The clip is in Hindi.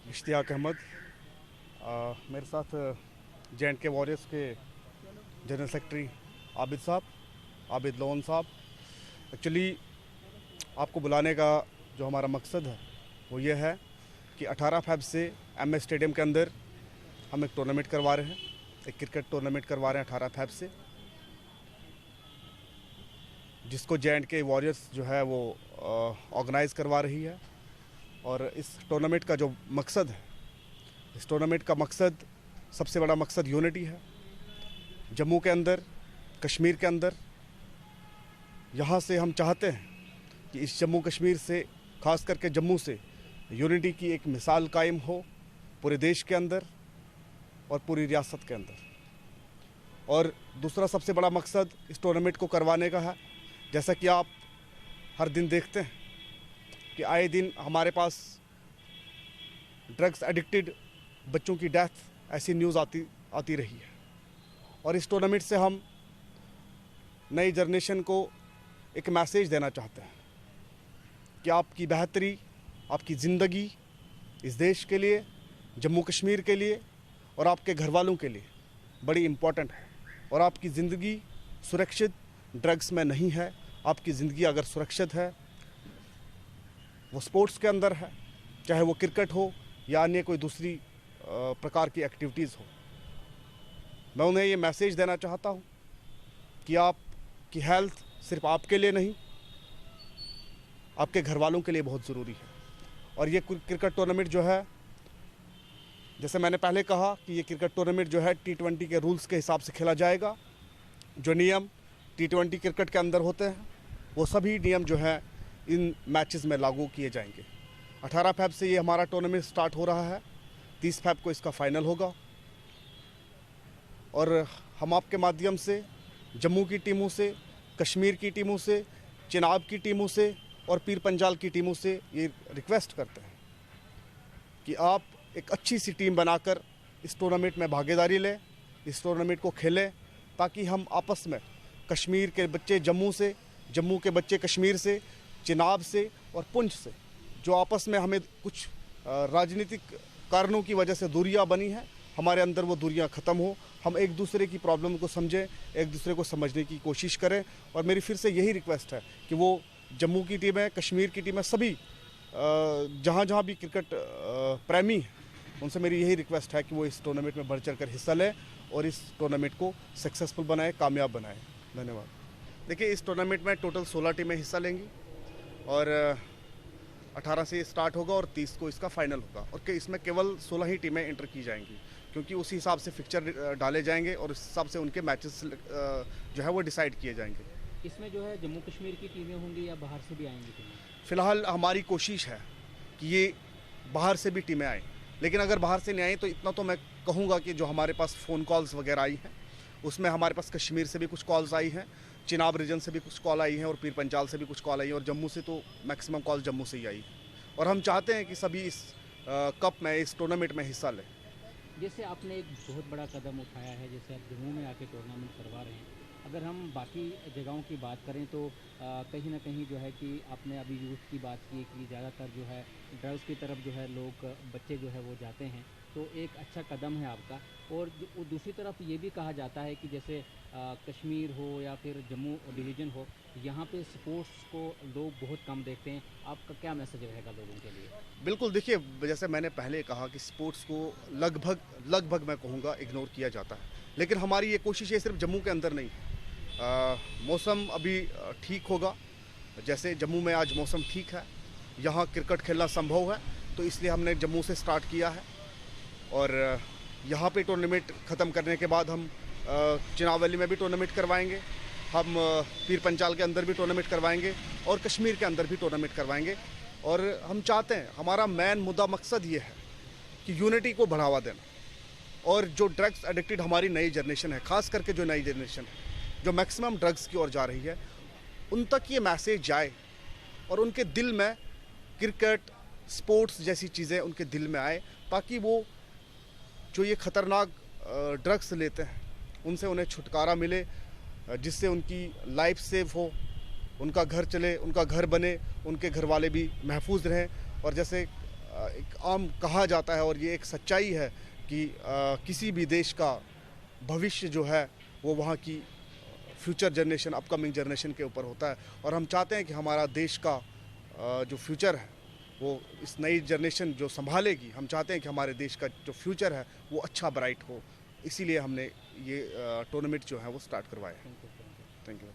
इश्तियाक अहमद। मेरे साथ जे.एंड.के वॉरियर्स के जनरल सेक्रेटरी आबिद साहब, आबिद लोन साहब। एक्चुअली आपको बुलाने का जो हमारा मकसद है वो ये है कि 18 फ़रवरी से एमए स्टेडियम के अंदर हम एक टूर्नामेंट करवा रहे हैं, एक क्रिकेट टूर्नामेंट करवा रहे हैं 18 फ़रवरी से, जिसको जे.एंड.के वॉरियर्स जो है वो ऑर्गेनाइज़ करवा रही है। और इस टूर्नामेंट का जो मकसद है, इस टूर्नामेंट का मकसद, सबसे बड़ा मकसद यूनिटी है। जम्मू के अंदर, कश्मीर के अंदर, यहाँ से हम चाहते हैं कि इस जम्मू कश्मीर से, ख़ास करके जम्मू से, यूनिटी की एक मिसाल कायम हो पूरे देश के अंदर और पूरी रियासत के अंदर। और दूसरा सबसे बड़ा मकसद इस टूर्नामेंट को करवाने का है, जैसा कि आप हर दिन देखते हैं कि आए दिन हमारे पास ड्रग्स एडिक्टेड बच्चों की डेथ, ऐसी न्यूज़ आती रही है। और इस टूर्नामेंट से हम नई जनरेशन को एक मैसेज देना चाहते हैं कि आपकी बेहतरी, आपकी ज़िंदगी इस देश के लिए, जम्मू कश्मीर के लिए और आपके घर वालों के लिए बड़ी इम्पॉर्टेंट है। और आपकी ज़िंदगी सुरक्षित ड्रग्स में नहीं है। आपकी ज़िंदगी अगर सुरक्षित है, वो स्पोर्ट्स के अंदर है, चाहे वो क्रिकेट हो या अन्य कोई दूसरी प्रकार की एक्टिविटीज़ हो। मैं उन्हें ये मैसेज देना चाहता हूँ कि आपकी हेल्थ सिर्फ आपके लिए नहीं, आपके घर वालों के लिए बहुत ज़रूरी है। और ये क्रिकेट टूर्नामेंट जो है, जैसे मैंने पहले कहा कि ये क्रिकेट टूर्नामेंट जो है T20 के रूल्स के हिसाब से खेला जाएगा। जो नियम T20 क्रिकेट के अंदर होते हैं, वो सभी नियम जो है इन मैचेस में लागू किए जाएंगे। 18 फ़रवरी से ये हमारा टूर्नामेंट स्टार्ट हो रहा है, 30 फ़रवरी को इसका फाइनल होगा। और हम आपके माध्यम से जम्मू की टीमों से, कश्मीर की टीमों से, चिनाब की टीमों से और पीर पंजाल की टीमों से ये रिक्वेस्ट करते हैं कि आप एक अच्छी सी टीम बनाकर इस टूर्नामेंट में भागीदारी लें, इस टूर्नामेंट को खेलें, ताकि हम आपस में, कश्मीर के बच्चे जम्मू से, जम्मू के बच्चे कश्मीर से, चिनाब से और पुंछ से, जो आपस में हमें कुछ राजनीतिक कारणों की वजह से दूरियां बनी हैं, हमारे अंदर वो दूरियां ख़त्म हो। हम एक दूसरे की प्रॉब्लम को समझें, एक दूसरे को समझने की कोशिश करें। और मेरी फिर से यही रिक्वेस्ट है कि वो जम्मू की टीमें, कश्मीर की टीमें, सभी जहाँ जहाँ भी क्रिकेट प्रेमी हैं, उनसे मेरी यही रिक्वेस्ट है कि वो इस टूर्नामेंट में बढ़ चढ़ कर हिस्सा लें और इस टूर्नामेंट को सक्सेसफुल बनाएं, कामयाब बनाएं। धन्यवाद। देखिए, इस टूर्नामेंट में टोटल 16 टीमें हिस्सा लेंगी और 18 से स्टार्ट होगा और 30 को इसका फाइनल होगा। और इसमें केवल 16 ही टीमें एंटर की जाएंगी, क्योंकि उसी हिसाब से फिक्चर डाले जाएंगे और उस हिसाब से उनके मैचेस जो है वो डिसाइड किए जाएंगे। इसमें जो है जम्मू कश्मीर की टीमें होंगी या बाहर से भी आएंगी टीमें? फ़िलहाल हमारी कोशिश है कि ये बाहर से भी टीमें आएँ, लेकिन अगर बाहर से नहीं आई तो इतना तो मैं कहूँगा कि जो हमारे पास फ़ोन कॉल्स वगैरह आई हैं, उसमें हमारे पास कश्मीर से भी कुछ कॉल्स आई हैं, चिनाब रीजन से भी कुछ कॉल आई हैं और पीर पंजाल से भी कुछ कॉल आई हैं और जम्मू से तो मैक्सिमम कॉल जम्मू से ही आई है। और हम चाहते हैं कि सभी इस कप में, इस टूर्नामेंट में हिस्सा लें। जैसे आपने एक बहुत बड़ा कदम उठाया है, जैसे आप जम्मू में आके टूर्नामेंट करवा रहे हैं। अगर हम बाकी जगहों की बात करें तो कहीं ना कहीं जो है कि आपने अभी यूथ की बात की कि ज़्यादातर जो है ड्रग्स की तरफ जो है लोग, बच्चे जो है वो जाते हैं, तो एक अच्छा कदम है आपका। और दूसरी तरफ ये भी कहा जाता है कि जैसे कश्मीर हो या फिर जम्मू डिवीज़न हो, यहाँ पे स्पोर्ट्स को लोग बहुत कम देखते हैं। आपका क्या मैसेज रहेगा लोगों के लिए? बिल्कुल, देखिए, जैसे मैंने पहले कहा कि स्पोर्ट्स को लगभग मैं कहूँगा इग्नोर किया जाता है, लेकिन हमारी ये कोशिश है सिर्फ जम्मू के अंदर नहीं। मौसम अभी ठीक होगा, जैसे जम्मू में आज मौसम ठीक है, यहाँ क्रिकेट खेलना संभव है, तो इसलिए हमने जम्मू से स्टार्ट किया है। और यहाँ पे टूर्नामेंट ख़त्म करने के बाद हम चिनाब वैली में भी टूर्नामेंट करवाएंगे, हम पीर पंजाल के अंदर भी टूर्नामेंट करवाएंगे और कश्मीर के अंदर भी टूर्नामेंट करवाएंगे। और हम चाहते हैं, हमारा मेन मुद्दा मकसद ये है कि यूनिटी को बढ़ावा देना। और जो ड्रग्स एडिक्टेड हमारी नई जनरेशन है, ख़ास करके जो नई जनरेशन है, जो मैक्सिमम ड्रग्स की ओर जा रही है, उन तक ये मैसेज जाए और उनके दिल में क्रिकेट, स्पोर्ट्स जैसी चीज़ें उनके दिल में आए, ताकि वो जो ये ख़तरनाक ड्रग्स लेते हैं उनसे उन्हें छुटकारा मिले, जिससे उनकी लाइफ सेफ हो, उनका घर चले, उनका घर बने, उनके घर वाले भी महफूज रहें। और जैसे एक आम कहा जाता है और ये एक सच्चाई है कि किसी भी देश का भविष्य जो है वो वहाँ की फ्यूचर जनरेशन, अपकमिंग जनरेशन के ऊपर होता है। और हम चाहते हैं कि हमारा देश का जो फ्यूचर है वो इस नई जनरेशन जो संभालेगी, हम चाहते हैं कि हमारे देश का जो फ्यूचर है वो अच्छा ब्राइट हो। इसीलिए हमने ये टूर्नामेंट जो है वो स्टार्ट करवाया है। Thank you.